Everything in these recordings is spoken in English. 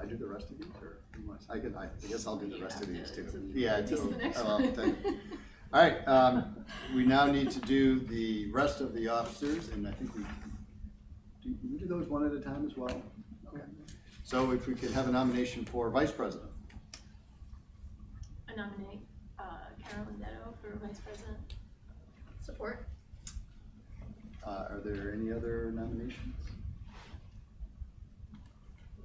I do the rest of these, or who wants? I guess I'll do the rest of these too. Yeah, too. the next All one. right, we now need to do the rest of the officers, and I think we do those one at a time as well. Okay. So if we could have a nomination for vice president. I nominate Carolyn Detto for vice president. Support. Are there any other nominations?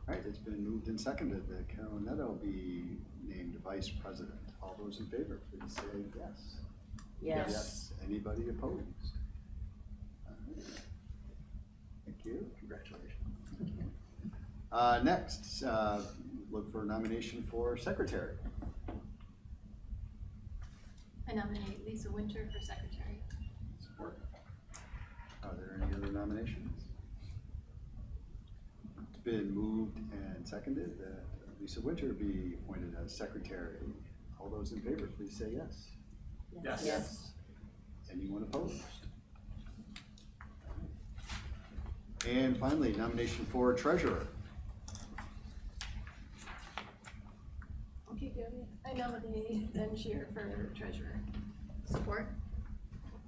All right, it's been moved and seconded that Carolyn Netto be named vice president. All those in favor, please say yes. Yes. Yes. Anybody opposed? All right. Thank you. Congratulations. Next, look for a nomination for secretary. I nominate Lisa Winter for secretary. Support. Are there any other nominations? It's been moved and seconded that Lisa Winter be appointed as secretary. All those in favor, please say yes. Yes. Yes. Anyone opposed? And finally, nomination for treasurer. Okay, Jody. I nominate Ben Shear for treasurer. Support.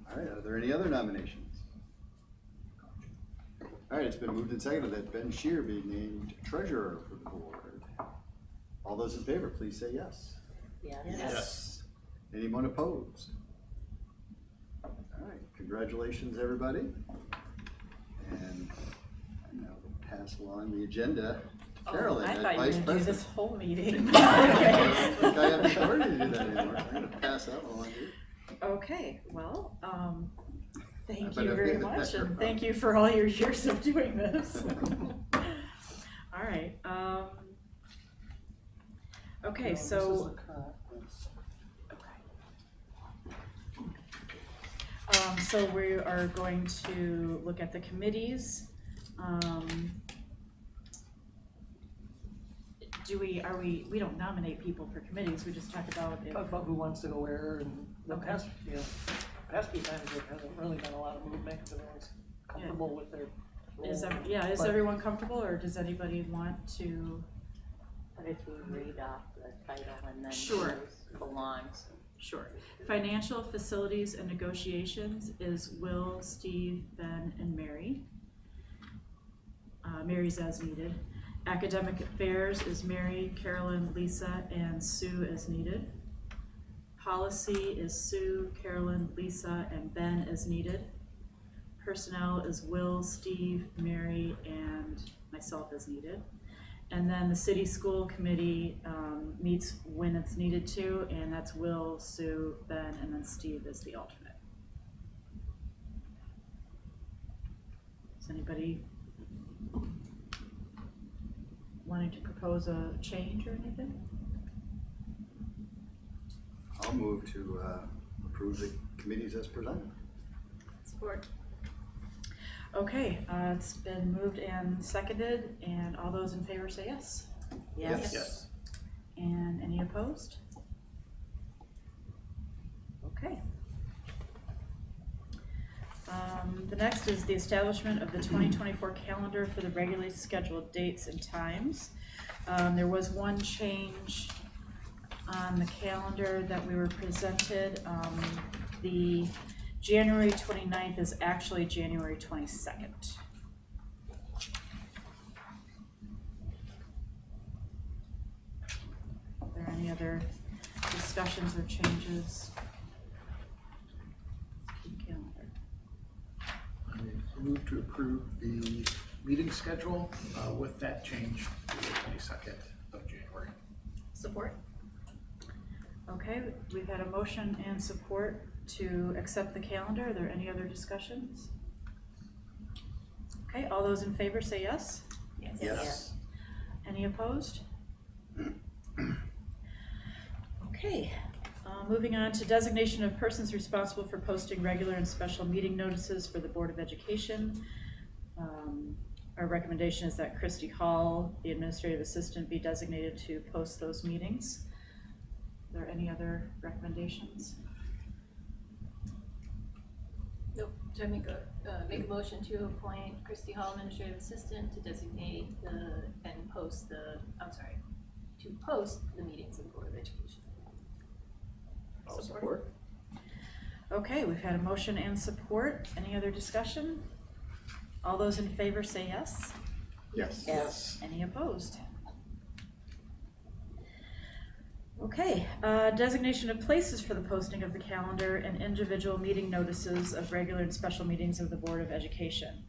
All right, are there any other nominations? All right, it's been moved and seconded that Ben Shear be named treasurer for the board. All those in favor, please say yes. Yes. Yes. Anyone opposed? All right, congratulations, everybody. And now we'll pass along the agenda to Carolyn, I as thought you were vice going to do president. this whole meeting. I don't think I have the authority to do that anymore, so I'm going to pass that along to you. Okay, well, thank But you if very you- much, sure. and thank you for all your years of doing this. All right, okay, so. So we are going to look at the committees. We don't nominate people for committees, we just talk about if. Talk about who wants to go where, and the Okay. past few times there hasn't really been a lot of movement because everyone's comfortable with their role. Is But- everyone comfortable, or does anybody want to? But if you read off the title and then Sure. who belongs. Sure. Financial, facilities, and negotiations is Will, Steve, Ben, and Mary. Mary's as needed. Academic affairs is Mary, Carolyn, Lisa, and Sue as needed. Policy is Sue, Carolyn, Lisa, and Ben as needed. Personnel is Will, Steve, Mary, and myself as needed. And then the city school committee meets when it's needed to, and that's Will, Sue, Ben, and then Steve is the alternate. Is anybody wanting to propose a change or anything? I'll move to approve the committees as presented. Support. Okay, it's been moved and seconded, and all those in favor say yes. Yes. Yes. And any opposed? Okay. The next is the establishment of the 2024 calendar for the regularly scheduled dates and times. There was one change on the calendar that we were presented. The January 29th is actually January 22nd. Are there any other discussions or changes to the calendar? I move to approve the meeting schedule with that change to the 22nd of January. Support. Okay, we've had a motion and support to accept the calendar. Are there any other discussions? Okay, all those in favor say yes. Yes. Yes. Any opposed? Okay, moving on to designation of persons responsible for posting regular and special meeting notices for the Board of Education. Our recommendation is that Christy Hall, the administrative assistant, be designated to post those meetings. Are there any other recommendations? Nope, so I make a motion to appoint Christy Hall, administrative assistant, to designate and post the meetings of the Board of Education. I'll support. Okay, we've had a motion and support. Any other discussion? All those in favor say yes. Yes. Yes. Any opposed? Okay, designation of places for the posting of the calendar and individual meeting notices of regular and special meetings of the Board of Education.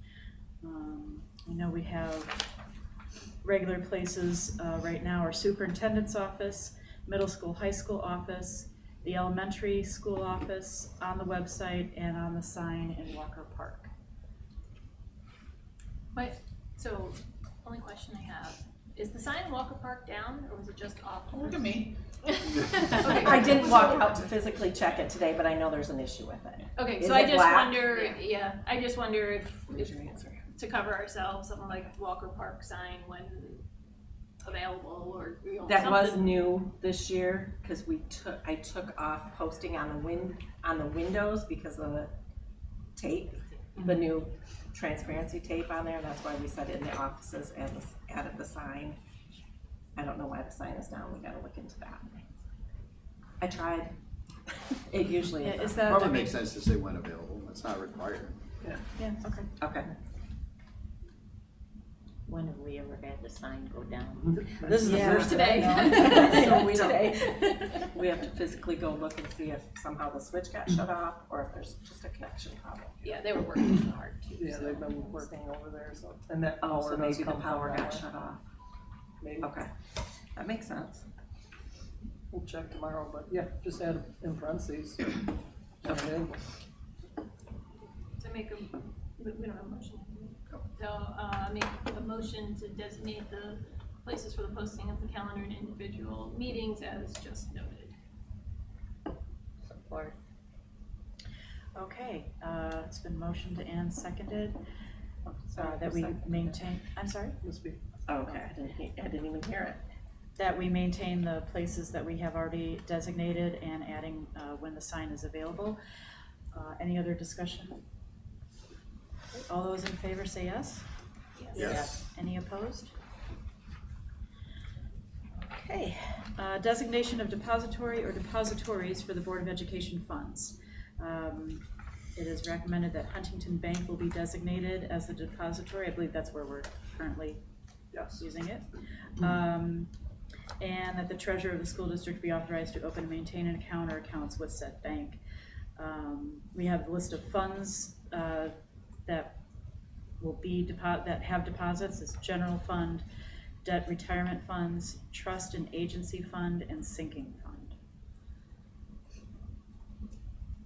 I know we have regular places right now, our superintendent's office, middle school, high school office, the elementary school office, on the website, and on the sign in Walker Park. So, only question I have, is the sign in Walker Park down, or was it just off? Look at me. Okay. I didn't walk out to physically check it today, but I know there's an issue with it. Okay, Is so I it just black? wonder, I just wonder if your answer? to cover ourselves, something like Walker Park sign when available, or, you know, That was something. new this year, cause I took off posting on the windows because of the tape, the new transparency tape on there, that's why we said in the offices and added the sign. I don't know why the sign is down, we gotta look into that. I tried. It usually Yeah, is. is that, Probably makes sense to say when available, it's not required. yeah, okay. Okay. When have we ever had the sign go down? This is the Yeah. first Today. So we don't, Today. we have to physically go look and see if somehow the switch got shut off or if there's just a connection problem. Yeah, they were working hard too. Yeah, so. they've been working over there, so, and that Oh, power so does maybe the come from power that got way. shut off. Maybe, Okay, that makes sense. we'll check tomorrow, but yeah, just add in parentheses. Okay. To make we don't have a motion. So, make a motion to designate the places for the posting of the calendar and individual meetings as just noted. Support. Okay, it's been motioned and seconded, Sorry, that we second. maintain, I'm sorry? Must be, Oh, okay, I didn't even hear it. That we maintain the places that we have already designated and adding, when the sign is available. Any other discussion? All those in favor say yes. Yes. Any opposed? Okay, designation of depository or depositories for the Board of Education funds. It is recommended that Huntington Bank will be designated as the depository. I believe that's where we're currently yes. using it. And that the treasurer of the school district be authorized to open and maintain an account or accounts with said bank. We have the list of funds that will be that have deposits. It's general fund, debt retirement funds, trust and agency fund, and sinking fund.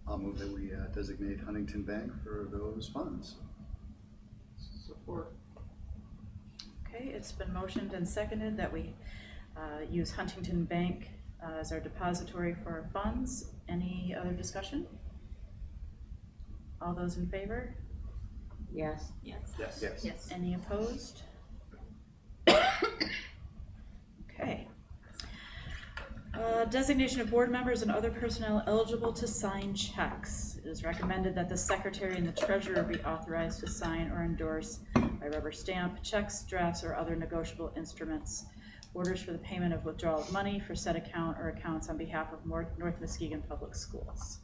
I'll move that we designate Huntington Bank for those funds. Support. Okay, it's been motioned and seconded that we use Huntington Bank as our depository for our funds. Any other discussion? All those in favor? Yes. Yes. Yes. Yes. Any opposed? Okay. Designation of board members and other personnel eligible to sign checks. It is recommended that the secretary and the treasurer be authorized to sign or endorse by rubber stamp checks, drafts, or other negotiable instruments, orders for the payment of withdrawal of money for said account or accounts on behalf of North Muskegon Public Schools.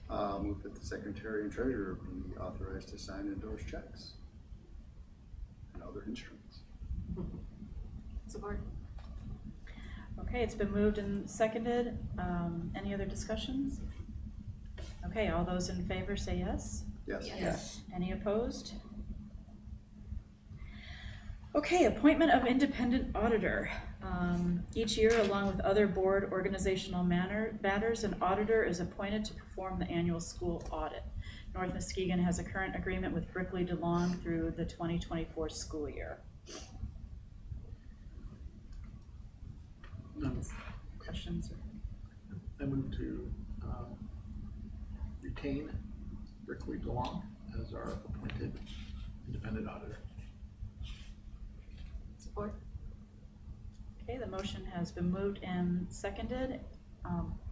I'll move that the secretary and treasurer be authorized to sign and endorse checks and other instruments. Support. Okay, it's been moved and seconded. Any other discussions? Okay, all those in favor say yes. Yes. Yes. Any opposed? Okay, appointment of independent auditor. Each year, along with other board organizational matters, an auditor is appointed to perform the annual school audit. North Muskegon has a current agreement with Brickley DeLong through the 2024 school year. Questions? I move to retain Brickley DeLong as our appointed independent auditor. Support. Okay, the motion has been moved and seconded.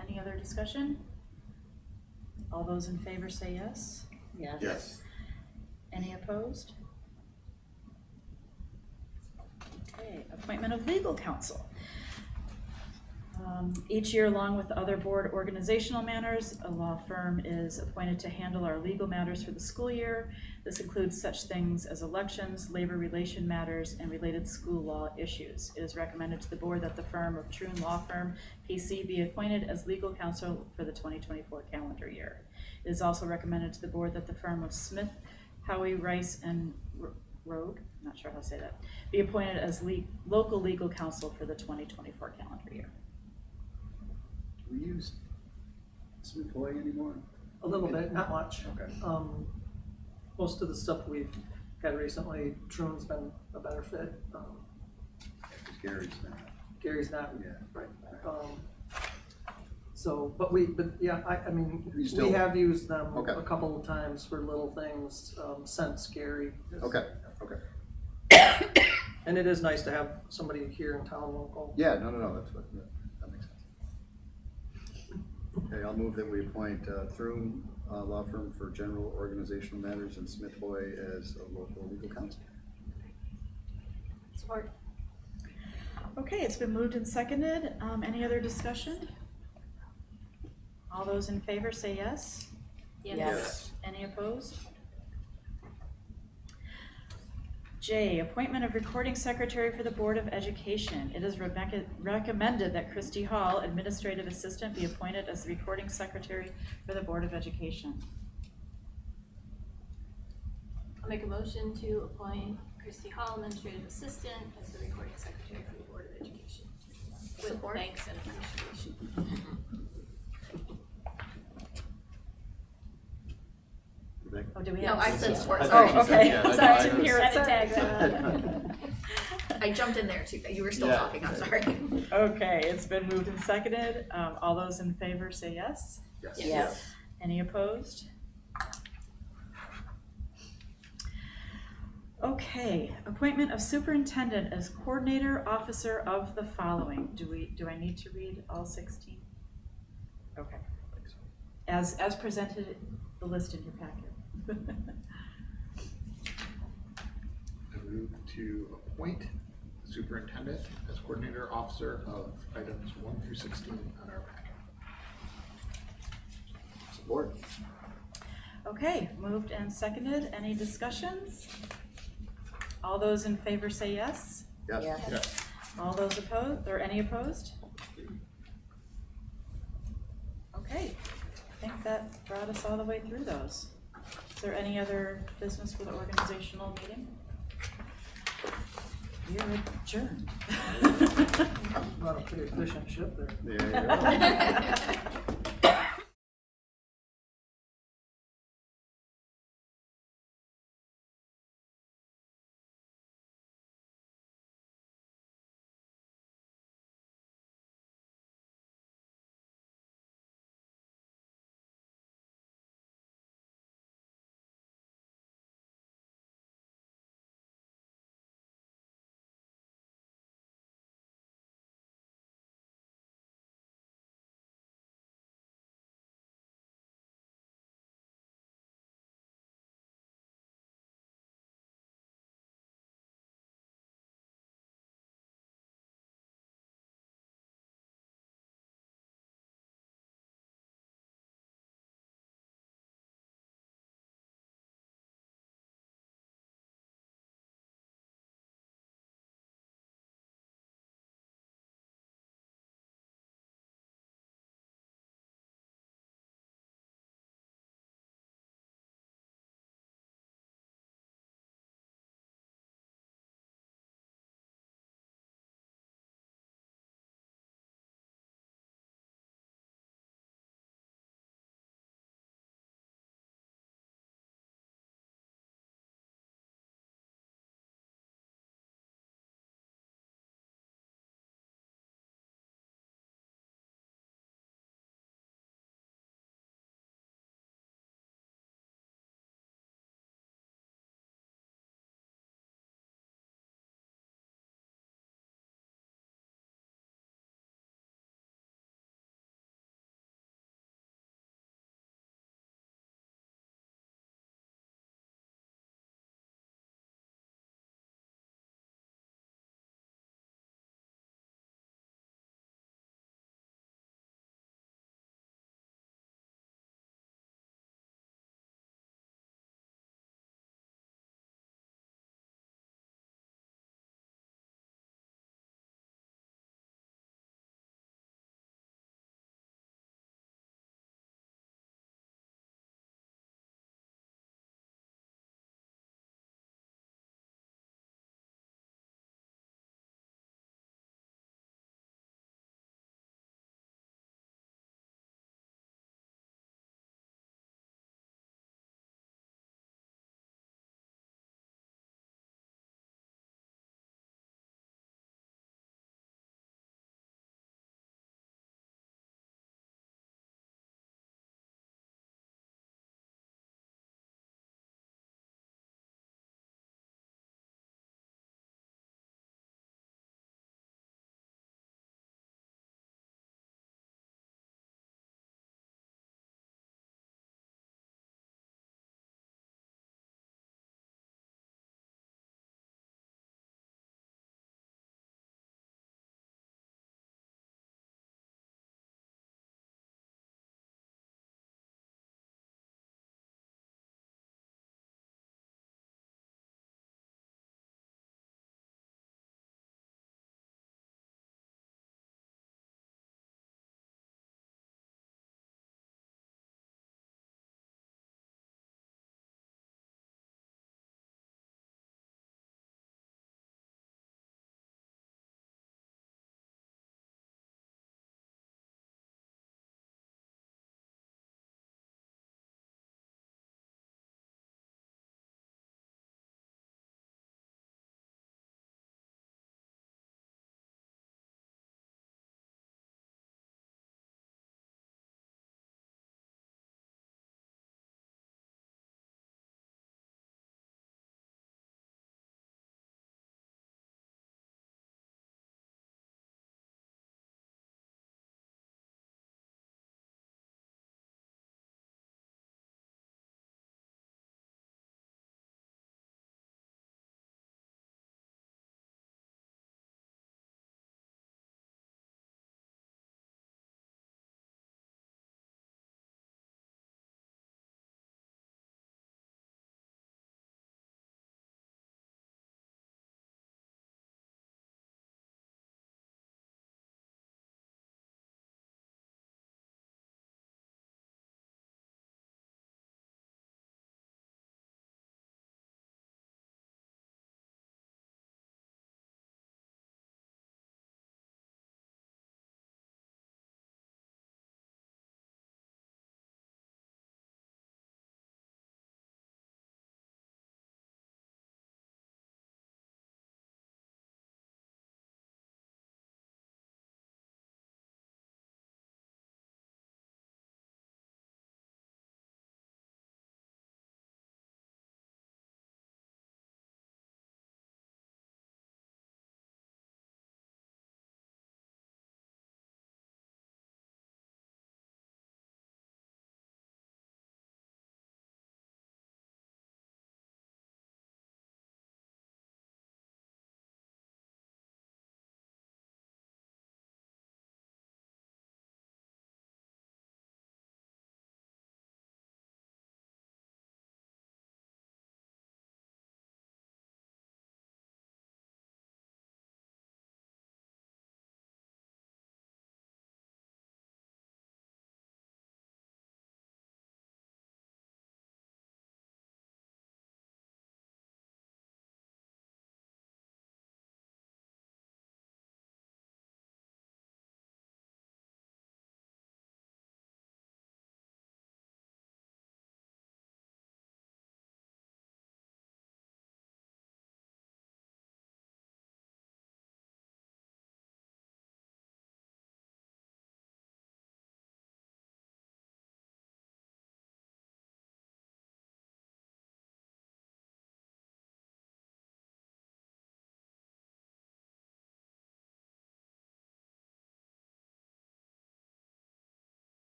Any other discussion? All those in favor say yes. Yes. Any opposed? Okay, appointment of legal counsel. Each year, along with other board organizational matters, a law firm is appointed to handle our legal matters for the school year. This includes such things as elections, labor relation matters, and related school law issues. It is recommended to the board that the firm of Troon Law Firm, PC, be appointed as legal counsel for the 2024 calendar year. It is also recommended to the board that the firm of Smith, Howie, Rice, and Rogue, I'm not sure how to say that, be appointed as local legal counsel for the 2024 calendar year. Do we use Smith Boy anymore? A little bit, not much. Okay. Most of the stuff we've had recently, Troon's been a better fit. Because Gary's not. Gary's not, Yeah. right. But yeah, I mean, You still- we have used them Okay. a couple of times for little things, since Gary. Okay, okay. And it is nice to have somebody here in town local. Yeah, no, that makes sense. Okay, I'll move that we appoint Throom Law Firm for general organizational matters and Smith Boy as a local legal counsel. Support. Okay, it's been moved and seconded. Any other discussion? All those in favor say yes. Yes. Any opposed? J, appointment of recording secretary for the Board of Education. It is recommended that Christy Hall, administrative assistant, be appointed as the recording secretary for the Board of Education. I'll make a motion to appoint Christy Hall, administrative assistant, as the recording secretary for the Board of Education. With Support. thanks and appreciation. Rebecca? Oh, do we No, have? I said support. I Sorry. thought you said yeah. Sorry, I I didn't hear it. Had to tag Sorry. I jumped in there too. You were still Yeah. talking. I'm sorry. Okay, it's been moved and seconded. All those in favor say yes. Yes. Any opposed? Okay, appointment of superintendent as coordinator officer of the following. Do I need to read all 16? Okay. As presented, the list in your packet. I move to appoint the superintendent as coordinator officer of items 1 through 16 on our packet. Support. Okay, moved and seconded. Any discussions? All those in favor say yes. Yes. Yes. All those opposed, or any opposed? Okay, I think that brought us all the way through those. Is there any other business for the organizational meeting? You're adjourned. Run a pretty efficient ship there. There you go.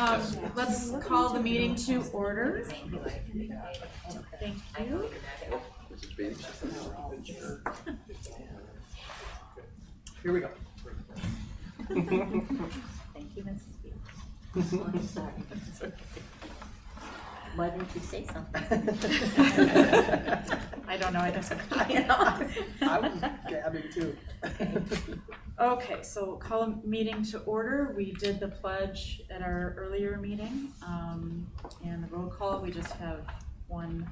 Let's call the meeting to order. Thank you. Here we go. Thank you, Mrs. Beach. Oh, I'm sorry. It's okay. Why didn't you say something? I don't know, I guess. I was gabbing too. Okay, so we'll call a meeting to order. We did the pledge at our earlier meeting. And the roll call, we just have one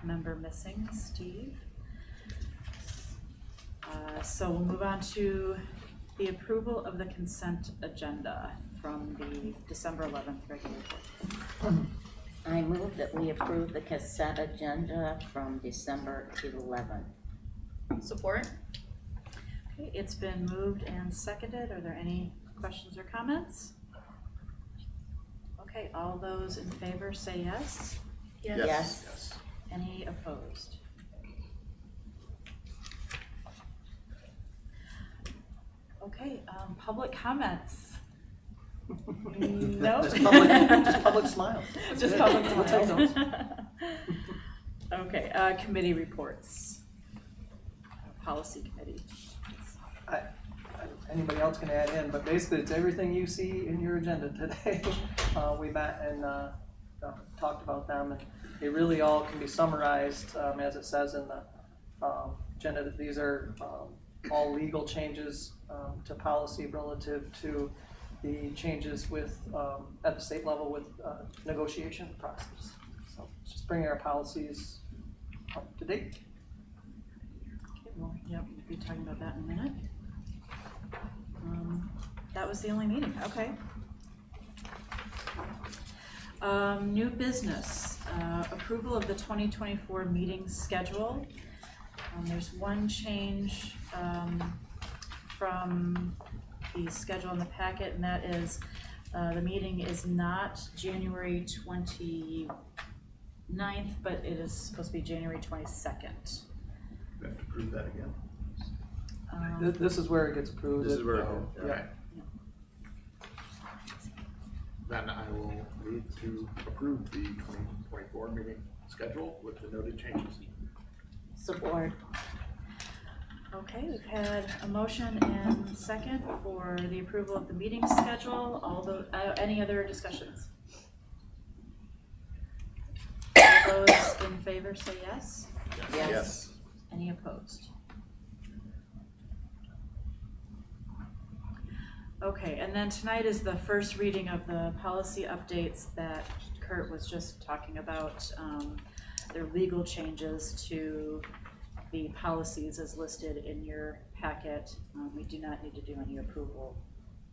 member missing, Steve. So we'll move on to the approval of the consent agenda from the December 11th regular board. I move that we approve the consent agenda from December 11th. Support? Okay, it's been moved and seconded. Are there any questions or comments? Okay, all those in favor say yes. Yes. Yes. Any opposed? Okay, public comments. No? Just public smiles. Just Good. public We'll take smiles. those. Okay, committee reports. Policy committee. Anybody else can add in, but basically it's everything you see in your agenda today. We met and talked about them, and they really all can be summarized as it says in the agenda, that these are all legal changes to policy relative to the changes with at the state level with negotiation process. So just bringing our policies up to date. Okay, well, yep, we'll be talking about that in a minute. That was the only meeting, okay. New business, approval of the 2024 meeting schedule. There's one change from the schedule in the packet, and that is the meeting is not January 29th, but it is supposed to be January 22nd. We have to prove that again. This is where it gets approved. This is where, Yeah. Then I will move to approve the 2024 meeting schedule with the noted changes. Support. Okay, we've had a motion and second for the approval of the meeting schedule. All the, any other discussions? All those in favor say yes. Yes. Any opposed? Okay, and then tonight is the first reading of the policy updates that Kurt was just talking about. Their legal changes to the policies as listed in your packet. We do not need to do any approval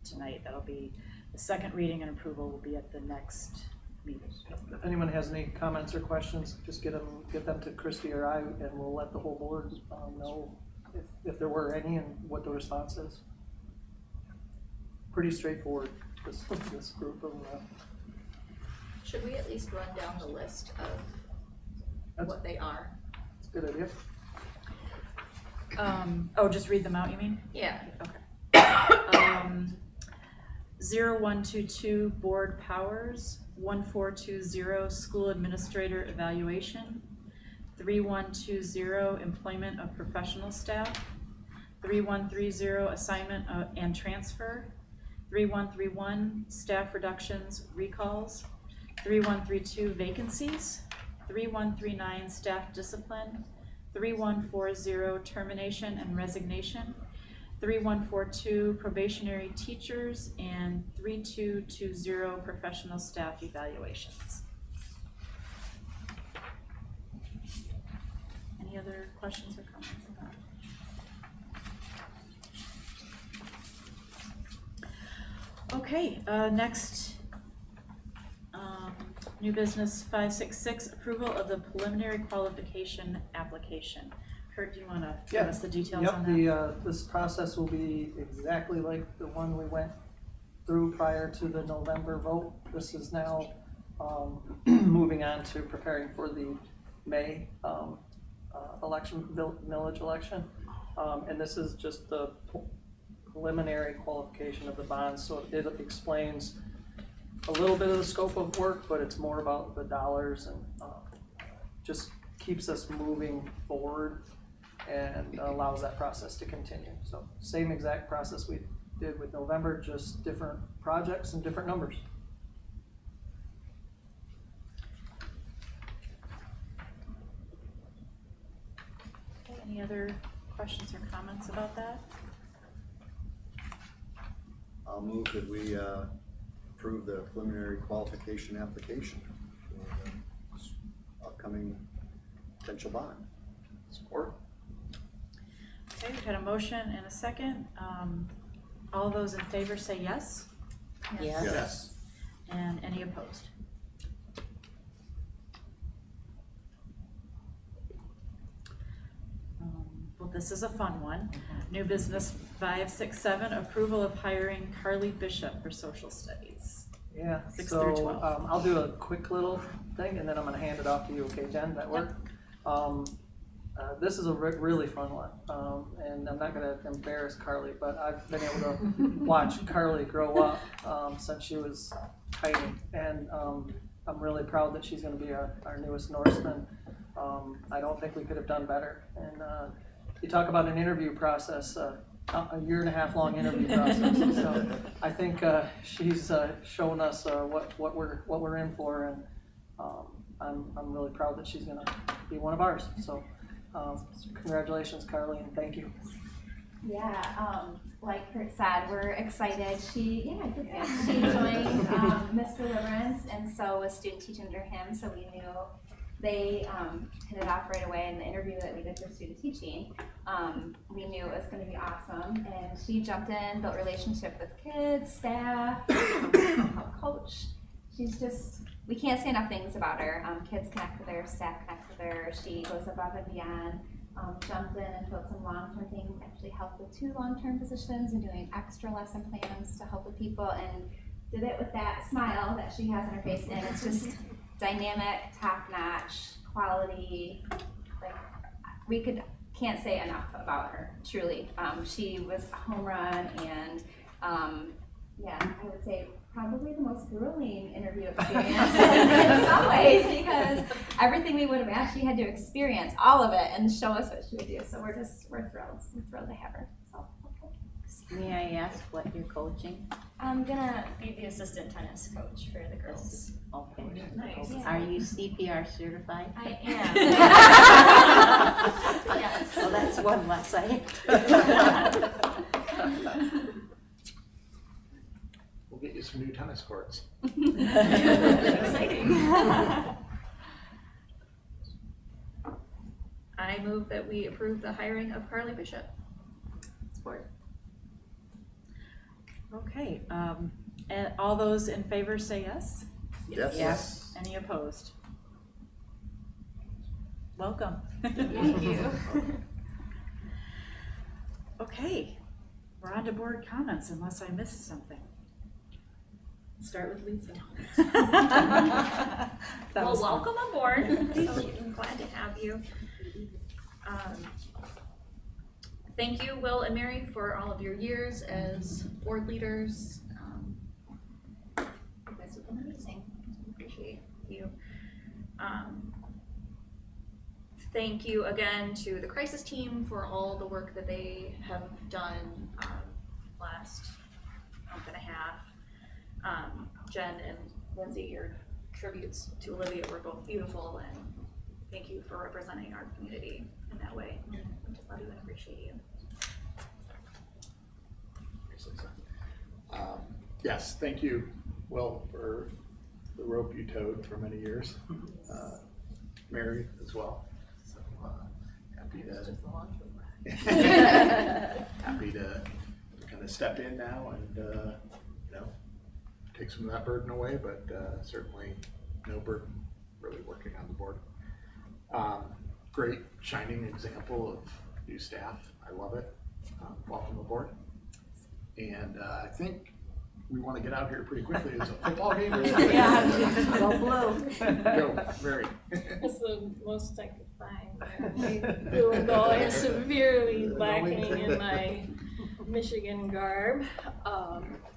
tonight. That'll be, the second reading and approval will be at the next meeting. If anyone has any comments or questions, just get them to Christy or I, and we'll let the whole board know if there were any and what the response is. Pretty straightforward, this group of. Should we at least run down the list of what they are? It's a good idea. Oh, just read them out, you mean? Yeah. Okay. 0122 board powers, 1420 school administrator evaluation, 3120 employment of professional staff, 3130 assignment and transfer, 3131 staff reductions, recalls, 3132 vacancies, 3139 staff discipline, 3140 termination and resignation, 3142 probationary teachers, and 3220 professional staff evaluations. Any other questions or comments on that? Okay, next, new business 566, approval of the preliminary qualification application. Kurt, do you want to give us the details on that? Yep, this process will be exactly like the one we went through prior to the November vote. This is now moving on to preparing for the May election, village election. And this is just the preliminary qualification of the bonds, so it explains a little bit of the scope of work, but it's more about the dollars and just keeps us moving forward and allows that process to continue. So same exact process we did with November, just different projects and different numbers. Any other questions or comments about that? I'll move that we approve the preliminary qualification application for the upcoming potential bond. Support. Okay, we've had a motion and a second. All those in favor say yes, Yes. Yes. and any opposed? Well, this is a fun one. New business 567, approval of hiring Carly Bishop for social studies. Yeah, 6 so through 12. I'll do a quick little thing and then I'm gonna hand it off to you, okay, Jen, that work? This is a really fun one, and I'm not gonna embarrass Carly, but I've been able to watch Carly grow up since she was tiny, and I'm really proud that she's gonna be our newest Norseman. I don't think we could have done better, and you talk about an interview process, a 1.5-year long interview process. So I think she's shown us what we're in for, and I'm really proud that she's gonna be one of ours. So congratulations, Carly, and thank you. Yeah, like Kurt said, we're excited. She joined Miss Deliverance, and so was student teaching under him. So we knew they hit it off right away in the interview that we did for student teaching. We knew it was going to be awesome, and she jumped in, built relationship with kids, staff, helped coach. She's just, we can't say enough things about her. Kids connect with her, staff connect with her. She goes above and beyond. Jumped in and built some long-term things, actually helped with 2 long-term positions and doing extra lesson plans to help with people, and did it with that smile that she has on her face, and it's just dynamic, top-notch, quality. Like, we can't say enough about her, truly. She was a home run, and yeah, I would say probably the most grueling interview experience in some ways, because everything we would have asked, she had to experience all of it and show us what she would do. So we're thrilled. We're thrilled to have her. So, okay. May I ask what you're coaching? I'm gonna be the assistant tennis coach for the girls. Okay. Nice. Are you CPR certified? I am. Yes. Well, that's one less I We'll get you some new tennis courts. Exciting. I move that we approve the hiring of Carly Bishop. Support. Okay, and all those in favor say yes? Yes. Yes. Any opposed? Welcome. Thank you. Okay, we're on to board comments unless I missed something. Start with Lisa. Well, welcome aboard. So I'm glad to have you. Thank you, Will and Mary, for all of your years as board leaders. You guys have been amazing. Appreciate you. Thank you again to the crisis team for all the work that they have done last month and a half. Jen and Lindsay, your tributes to Olivia were both beautiful, and thank you for representing our community in that way. We just love you and appreciate you. Yes, thank you, Will, for the rope you towed for many years. Mary as well. So happy to kind of step in now and take some of that burden away, but certainly no burden really working on the board. Great shining example of new staff. I love it. Welcome aboard. And I think we want to get out here pretty quickly. Is a football game or something? Yeah, go blue. Go, Mary. That's the most I could find. My field goal is severely lacking in my Michigan garb.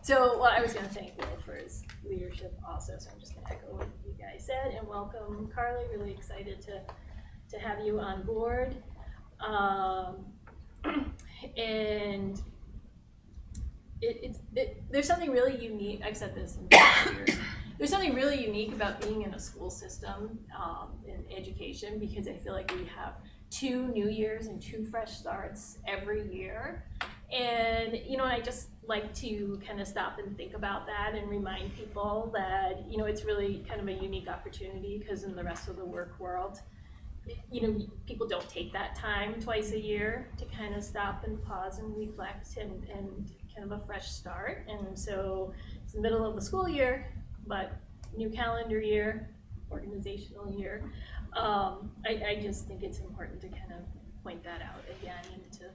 So, well, I was going to thank Will for his leadership also, so I'm just going to echo what you guys said, and welcome Carly. Really excited to have you on board. And there's something really unique. I've said this in years. There's something really unique about being in a school system in education, because I feel like we have 2 new years and 2 fresh starts every year. And, you know, I just like to kind of stop and think about that and remind people that, you know, it's really kind of a unique opportunity, because in the rest of the work world, you know, people don't take that time twice a year to kind of stop and pause and reflect and kind of a fresh start. And so it's the middle of the school year, but new calendar year, organizational year. I just think it's important to kind of point that out again, and to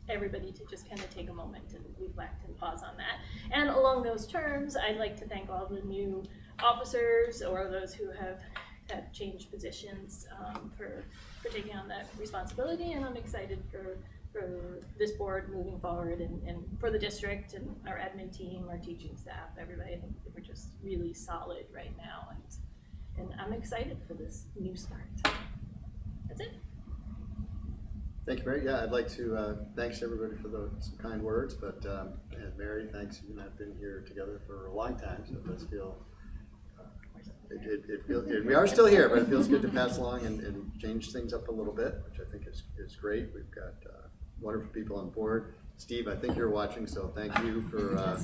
everybody to just kind of take a moment and reflect and pause on that. And along those terms, I'd like to thank all the new officers or those who have changed positions for taking on that responsibility. And I'm excited for this board moving forward, and for the district and our admin team, our teaching staff, everybody. I think we're just really solid right now, and I'm excited for this new start. That's it. Thank you, Mary. Yeah, I'd like to thanks everybody for some kind words, but and Mary, thanks. You and I have been here together for a long time, so it does feel. It feels, we are still here, but it feels good to pass along and change things up a little bit, which I think is great. We've got wonderful people on board. Steve, I think you're watching, so thank you for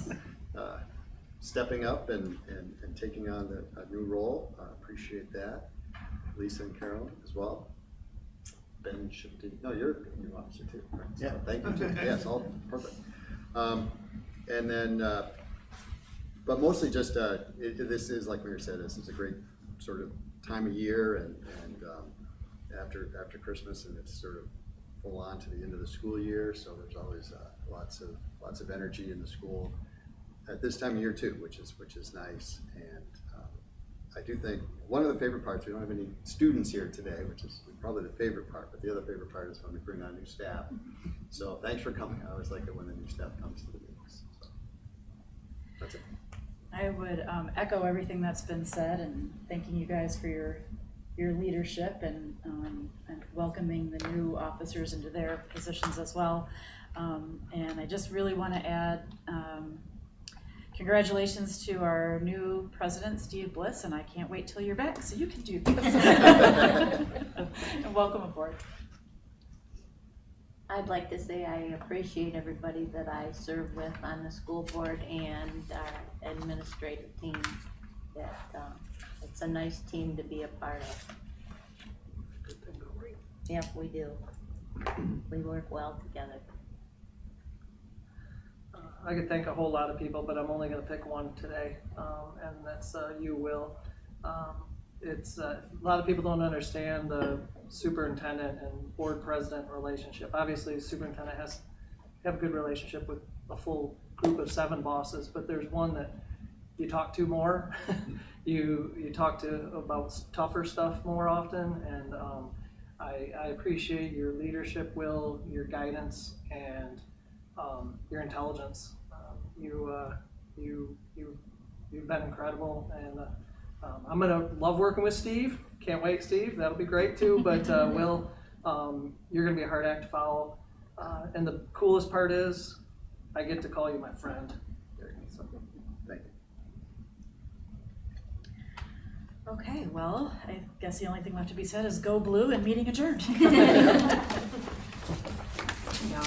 stepping up and taking on a new role. Appreciate that. Lisa and Carolyn as well. Ben shifted. No, you're a new officer too. Right? Yeah, thank you too. Yes, all perfect. And then. But mostly just, this is, like Mary said, this is a great sort of time of year, and after Christmas, and it's sort of full on to the end of the school year, so there's always lots of energy in the school at this time of year too, which is nice. And I do think one of the favorite parts, we don't have any students here today, which is probably the favorite part, but the other favorite part is when we bring on new staff. So thanks for coming. I always like it when the new staff comes to the meetings. So that's it. I would echo everything that's been said, and thanking you guys for your leadership and welcoming the new officers into their positions as well. And I just really want to add congratulations to our new president, Steve Bliss, and I can't wait till you're back so you can do this. And welcome aboard. I'd like to say I appreciate everybody that I serve with on the school board and our administrative team. That it's a nice team to be a part of. Yep, we do. We work well together. I could thank a whole lot of people, but I'm only going to pick one today, and that's you, Will. It's a lot of people don't understand the superintendent and board president relationship. Obviously, the superintendent has to have a good relationship with a full group of 7 bosses, but there's one that you talk to more. you talk to about tougher stuff more often, and I appreciate your leadership, Will, your guidance, and your intelligence. You've been incredible, and I'm gonna love working with Steve. Can't wait, Steve. That'll be great too. But Will, you're gonna be a hard act to follow. And the coolest part is, I get to call you my friend. So, thank you. Okay, well, I guess the only thing left to be said is go blue and meeting adjourned. Yeah.